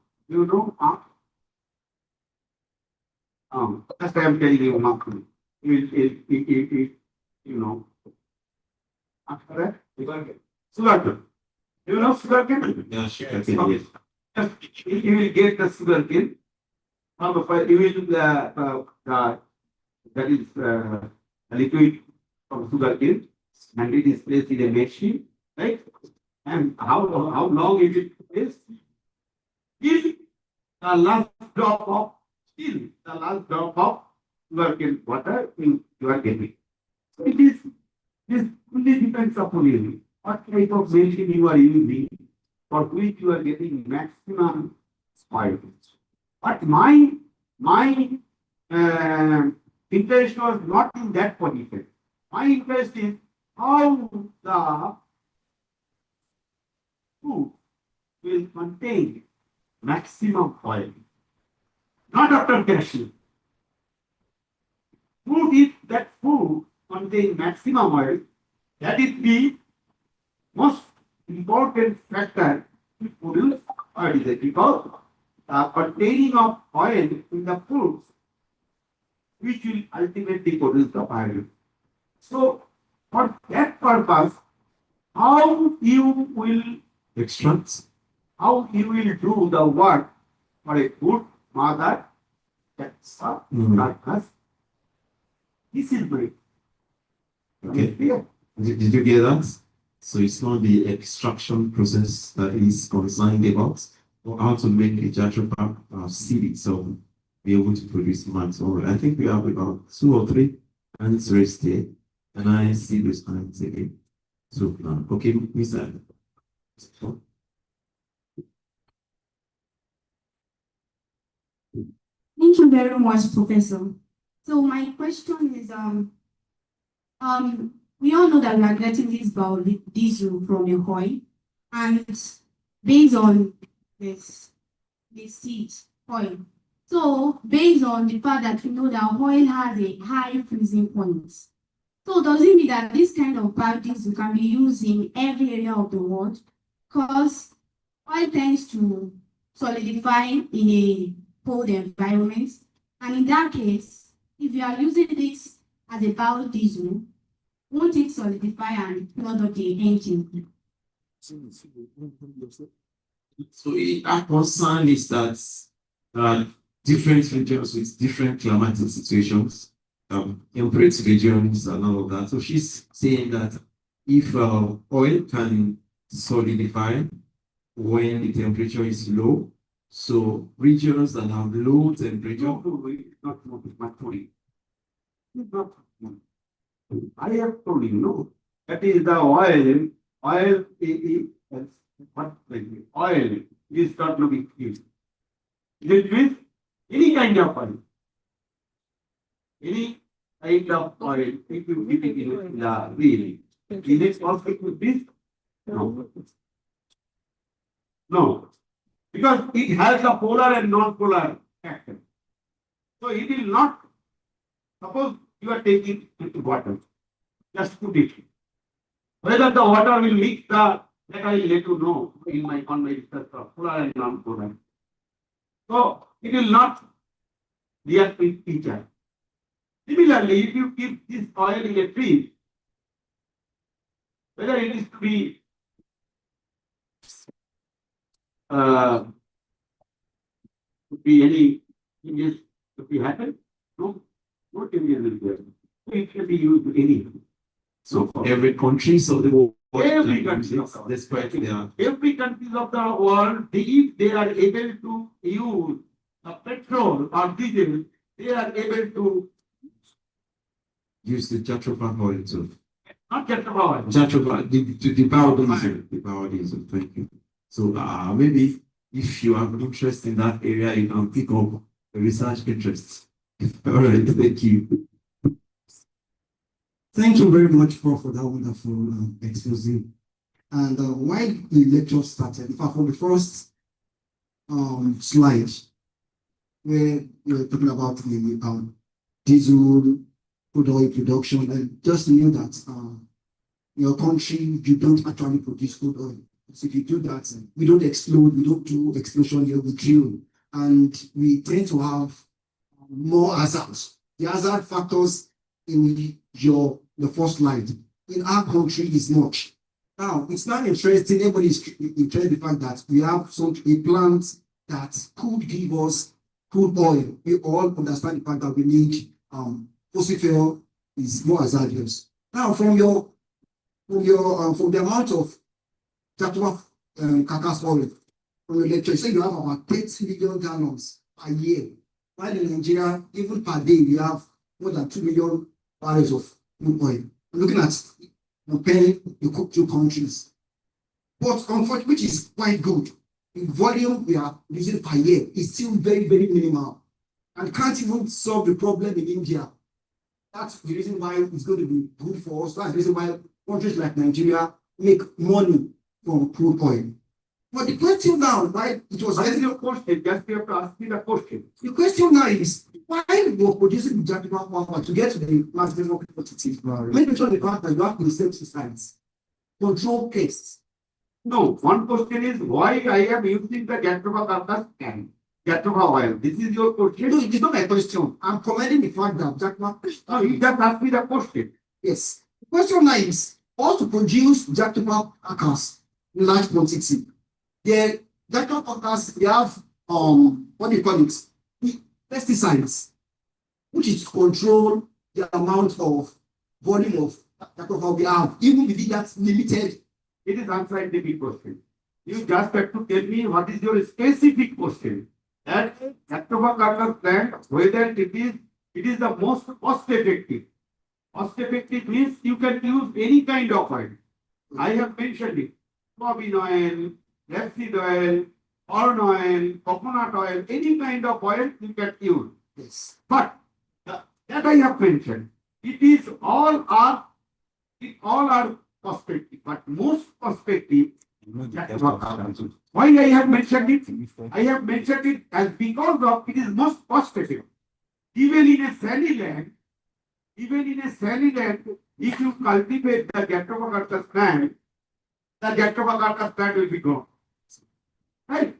A: just I am telling you, Mark, you know, after that, sugarcane. You know sugarcane?
C: Yeah, sure.
A: Okay. Just you will get the sugarcane. You will that is a liquid from sugarcane, and it is placed in a machine, right? And how long is it placed? Till the last drop of sugarcane water you are getting. So this fully depends upon you. What type of machine you are using, for which you are getting maximum oil. But my interest was not in that position. My interest is how the food will contain maximum oil, not after cashing. Food is that food contain maximum oil. That is the most important factor to produce oil because the containing of oil in the foods which will ultimately produce the oil. So for that purpose, how you will extract, how you will do the work for a good mother, that's purpose. This is great.
C: Okay. Did you get that? So it's not the extraction process that is concerned about, or how to make a jatropha seed itself be able to produce mats. All right. I think we have about 2 or 3 hands raised here, and I see those hands again. So okay, Mr.
E: Thank you very much, Professor. So my question is, we all know that we are getting this biodiesel from the oil, and based on this seed oil. So based on the fact that we know that oil has a high freezing point. So does it mean that this kind of biodiesel can be used in every area of the world? Because oil tends to solidify in a cold environment. And in that case, if you are using this as a biodiesel, won't it solidify and flood up the engine?
C: So our concern is that different regions with different climatic situations, temperate regions and all of that. So she's saying that if oil can solidify when the temperature is low, so regions that have low temperature.
A: Not my point. I have told you, no. That is the oil. Oil is what oil is not to be used. It with any kind of oil. Any kind of oil, if you give it in the wheel, is it perfect with this? No. No. Because it has a polar and non-polar factor. So it will not, suppose you are taking water, just put it. Whether the water will mix that I will let you know in on my research of polar and non-polar. So it will not react with each other. Similarly, if you keep this oil in a tree, whether it is to be any changes to be happen, no changes will be there. It can be used anything.
C: So for every country, so the world,
A: Every country of the world.
C: despite their
A: Every country of the world, if they are able to use the petrol or diesel, they are able to
C: use the jatropha oil to
A: not get the power.
C: jatropha, the biodiesel, the biodiesel. Thank you. So maybe if you have interest in that area, you can pick up a research interest. All right, thank you.
D: Thank you very much, Prof, for that wonderful expose. And while the lecture started, in fact, for the first slide, where we were talking about the diesel crude oil production, and just knew that your country, you don't actually produce crude oil. So if you do that, we don't explode, we don't do explosion here, we drill. And we tend to have more hazards. The hazard factors in the first slide in our country is much. Now, it's not interesting, everybody is interested in the fact that we have a plant that could give us crude oil. We all understand the fact that we need fossil fuel is more hazardous. Now, from the amount of carcass oil from your lecture, you say you have about 30 million gallons per year. While in Nigeria, even per day, we have more than 2 million barrels of crude oil. Looking at comparing the two countries,
F: but unfortunately, which is quite good. The volume we are using per year is still very, very minimal and can't even solve the problem in India. That's the reason why it's going to be good for us. That's the reason why countries like Nigeria make money from crude oil. But the question now, why it was
A: What is your question? Just you have to ask me the question.
F: the question now is why we're producing injectable power to get to the maximum capacity? Making sure the fact that you have to save systems, control pests.
A: No, one question is why I am using the Gatrova carcass can. Gatrova oil. This is your question.
F: No, it is not my question. I'm commenting the fact that Jackman.
A: No, you just ask me the question.
F: Yes. The question now is how to produce injectable carcass in large quantity. The injectable carcass, they have what do you call it? The pesticides, which is to control the amount of volume of injectable we have, even within that limited.
A: It is unscientific question. You just have to tell me what is your specific question. That Gatrova carcass plant, whether it is the most cost effective. Cost effective means you can use any kind of oil. I have mentioned it. Soybean oil, rapeseed oil, corn oil, coconut oil, any kind of oil you can use.
F: Yes.
A: But that I have mentioned, it all are perspective, but most perspective. Why I have mentioned it? I have mentioned it as because of it is most cost effective. Even in a sandy land, if you cultivate the Gatrova carcass plant, the Gatrova carcass plant will be grown. Right?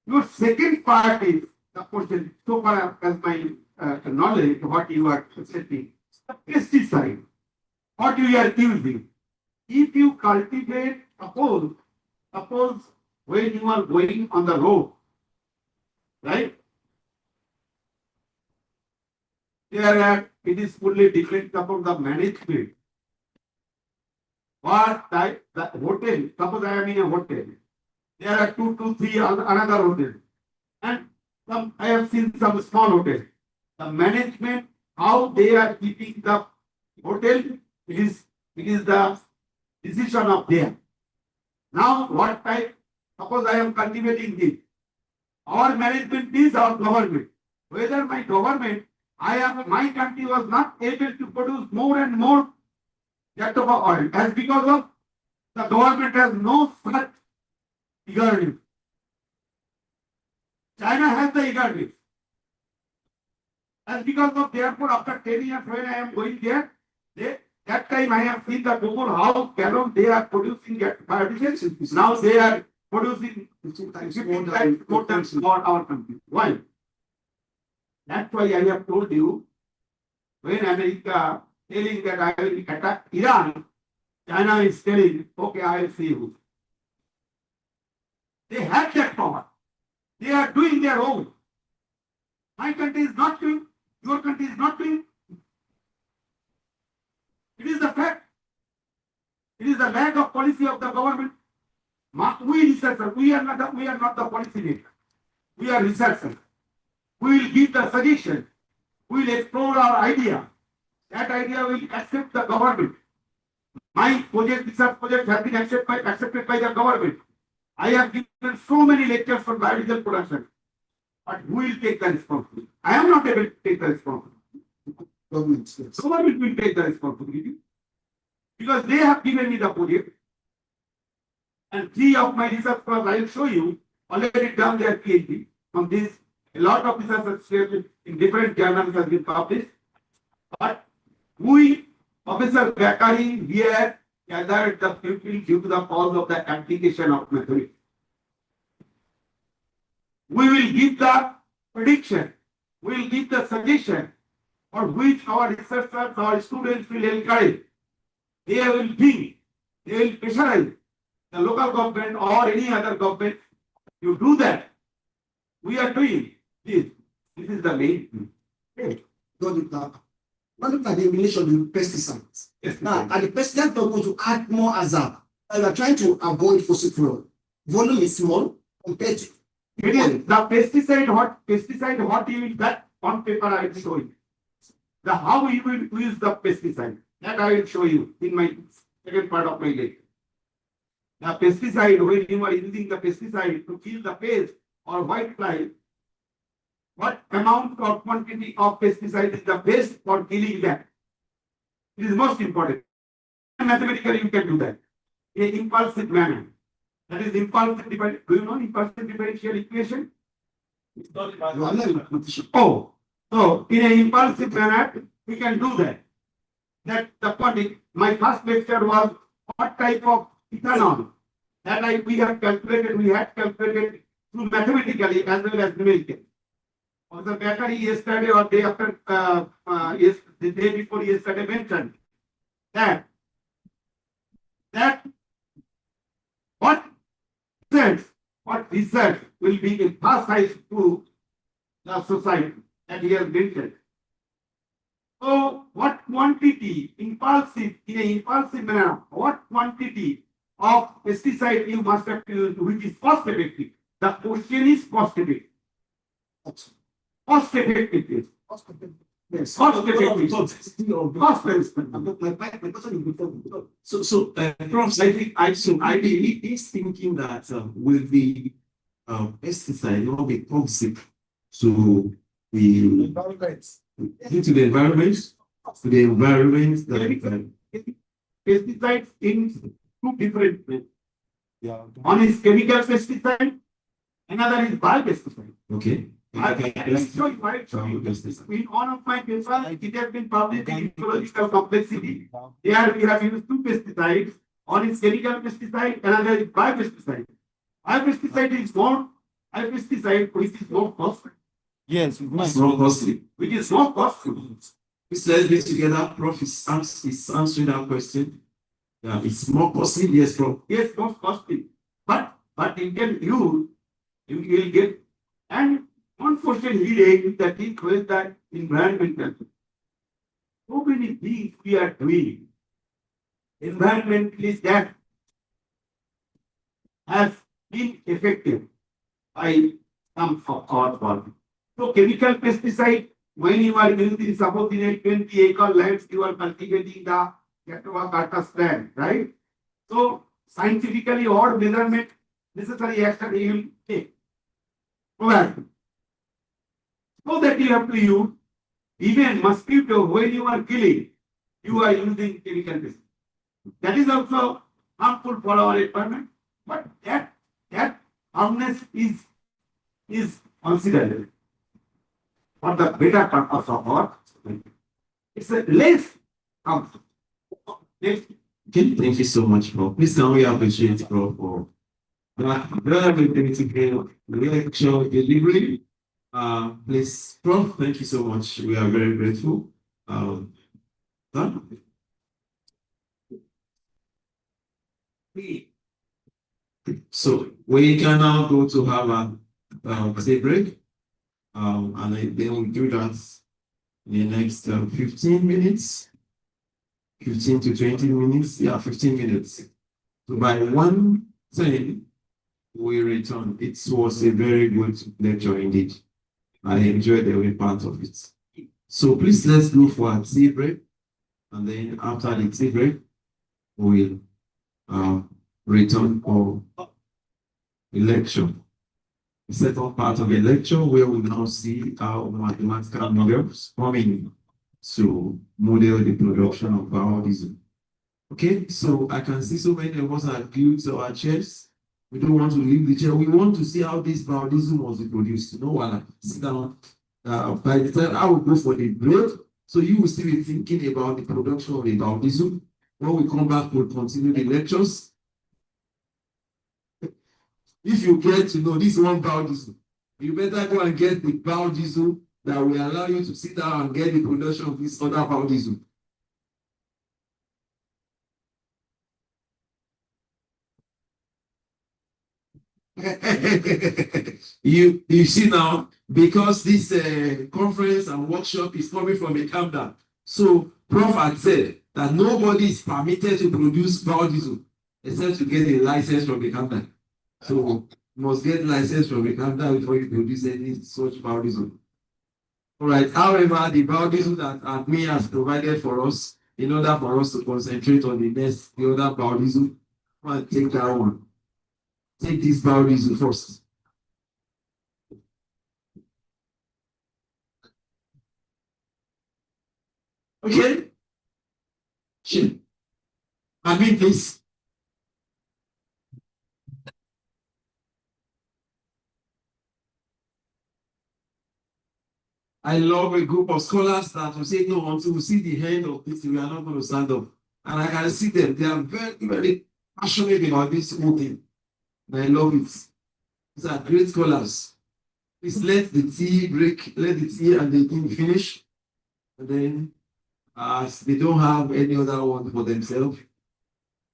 A: Your second part is the question, so far as my knowledge, what you are setting, the pesticide, what you are using. If you cultivate, suppose when you are going on the road, right? It is fully depends upon the management. What type, the hotel, suppose I am in a hotel, there are 2 to 3 another hotel. And I have seen some small hotels. The management, how they are keeping the hotel, it is the decision of them. Now, what type, suppose I am cultivating this. Our management is our government. Whether my government, my country was not able to produce more and more Gatrova oil, as because of the government has no such eagerness. China has the eagerness. And because of therefore, after 10 years when I am going there, that time I have seen the people how gallon they are producing biodiesel. Now they are producing 15 times more than for our country. Why? That's why I have told you when America telling that I will attack Iran, China is telling, okay, I will see you. They have that power. They are doing their own. My country is not doing, your country is not doing. It is the fact. It is the lack of policy of the government. We researchers, we are not the policy maker. We are researchers. We will give the suggestion. We will explore our idea. That idea will accept the government. My project, research project has been accepted by the government. I have given so many lectures on biodiesel production. But who will take the responsibility? I am not able to take the responsibility. Government will take the responsibility. Because they have given me the project. And 3 of my research scholars, I will show you, already done their PhD on this. A lot of research in different journals has been published. But we, Professor Bakari here, gathered the people due to the cause of the application of method. We will give the prediction, we will give the suggestion for which our researchers, our students will encourage. They will think, they will pressurize the local government or any other government. You do that. We are doing this. This is the main thing.
F: Okay. Got it now. What look at the elimination of the pesticides?
A: Yes,
F: Now, are the pesticides not going to add more hazard? And we are trying to avoid fossil fuel. Volume is small compared to
A: it is the pesticide, what you will that on paper I will show you. The how you will use the pesticide. That I will show you in my second part of my lecture. the pesticide, when you are using the pesticide to kill the pest or white fly, what amount or quantity of pesticide is the best for killing that? It is most important. Mathematically, you can do that in impulsive manner. That is impulsive differential. Do you know impulsive differential equation?
B: It's not about
A: Oh, so in an impulsive manner, we can do that. That the quantity. My first lecture was what type of ethanol that we have calculated. We had calculated through mathematically as well as numerically. On the battery yesterday or day after, yes, the day before yesterday mentioned that what research will be in fast size to the society that he has mentioned. So what quantity impulsive in an impulsive manner, what quantity of pesticide you must have to use which is cost effective? The question is cost effective. Cost effective.
F: Yes.
A: Cost effective. Cost
C: Prof, I think he's thinking that will the pesticide not be toxic to the
B: environment.
C: to the environment, that
A: pesticides in two different ways.
B: Yeah.
A: One is chemical pesticide, another is biopesticide.
C: okay.
A: I will show you. In one of my papers, it has been published in ecological complexity. Here we have used two pesticides. One is chemical pesticide, another is biopesticide. Biopesticide is more pesticide which is more costly.
B: Yes,
C: It's not costly.
A: Which is more costly.
C: Let's this together. Prof is answering that question. Yeah, it's more costly. Yes, Prof.
A: Yes, more costly. But you can use, you will get. And one question he raised that is with that environmental. So many things we are doing. Environmentalist that has been effective by some of our body. So chemical pesticide, when you are using suppose in a 20-acre lands, you are cultivating the Icammwa carta strand, right? So scientifically or measurement necessary action you will take. Proactive. So that you have to use even mosquito when you are killing, you are using chemical pesticide. That is also harmful for our environment, but that harmness is considered for the better purpose of our society. It's a less harmful.
C: Okay, thank you so much, Prof. Please can we appreciate Prof for the lecture delivery. Please, Prof, thank you so much. We are very grateful. So we can now go to have a tea break. And then we'll do that in the next 15 minutes. 15 to 20 minutes. Yeah, 15 minutes. So by 1:10, we return. It was a very good lecture indeed. I enjoyed every part of it. So please let's go for a tea break. And then after the tea break, we'll return for the lecture. The second part of the lecture where we now see how mathematical models coming to model the production of biodiesel. Okay, so I can see so many of us are glued to our chairs. We don't want to leave the chair. We want to see how this biodiesel was produced. No one sit down. By the time I will go for the break, so you will still be thinking about the production of the biodiesel. When we come back, we'll continue the lectures. If you get to know this one biodiesel, you better go and get the biodiesel that will allow you to sit down and get the production of this other biodiesel. you see now, because this conference and workshop is coming from Icammwa. So Prof had said that nobody is permitted to produce biodiesel except to get a license from Icammwa. So you must get license from Icammwa before you produce any such biodiesel. All right. However, the biodiesel that ADMI has provided for us in order for us to concentrate on the other biodiesel, Well, take that one. Take this biodiesel first. Okay? Sure. I mean this. I love a group of scholars that will say, no, until we see the end of this, we are not going to stand up. And I can see them. They are very, very passionate about this whole thing. And I love it. These are great scholars. Please let the tea break, let the tea and the thing finish. And then, as they don't have any other one for themselves,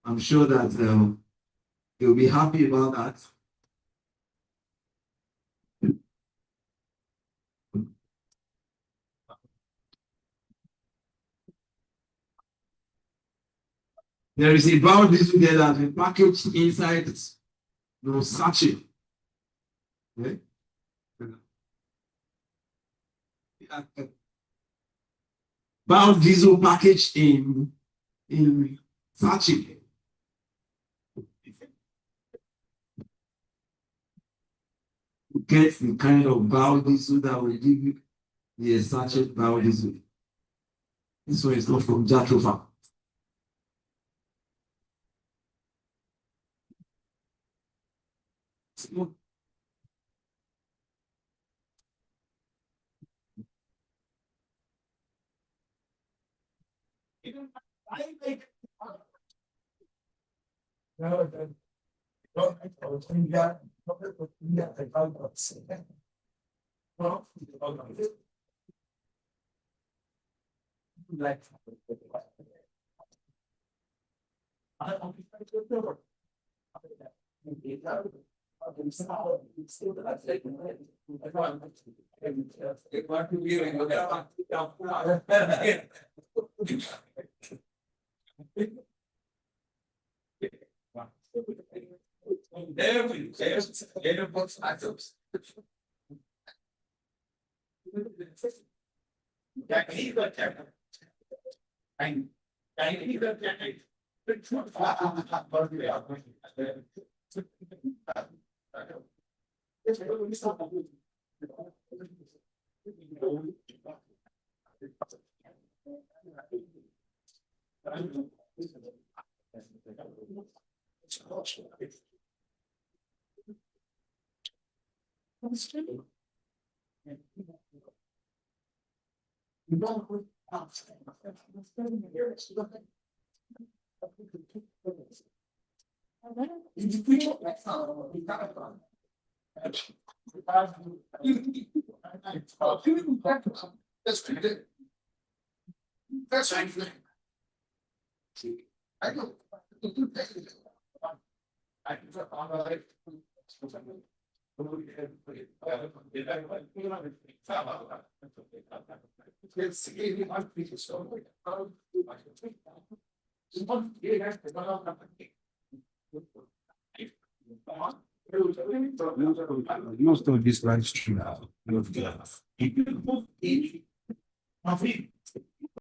C: I'm sure that they'll be happy about that. There is a biodiesel there that has been packaged inside sachet. Okay? Biodiesel packaged in sachet. Get the kind of biodiesel that will give you the sachet biodiesel. This one is not from Jatropha.
F: That's right. I don't.
A: Most of this live stream.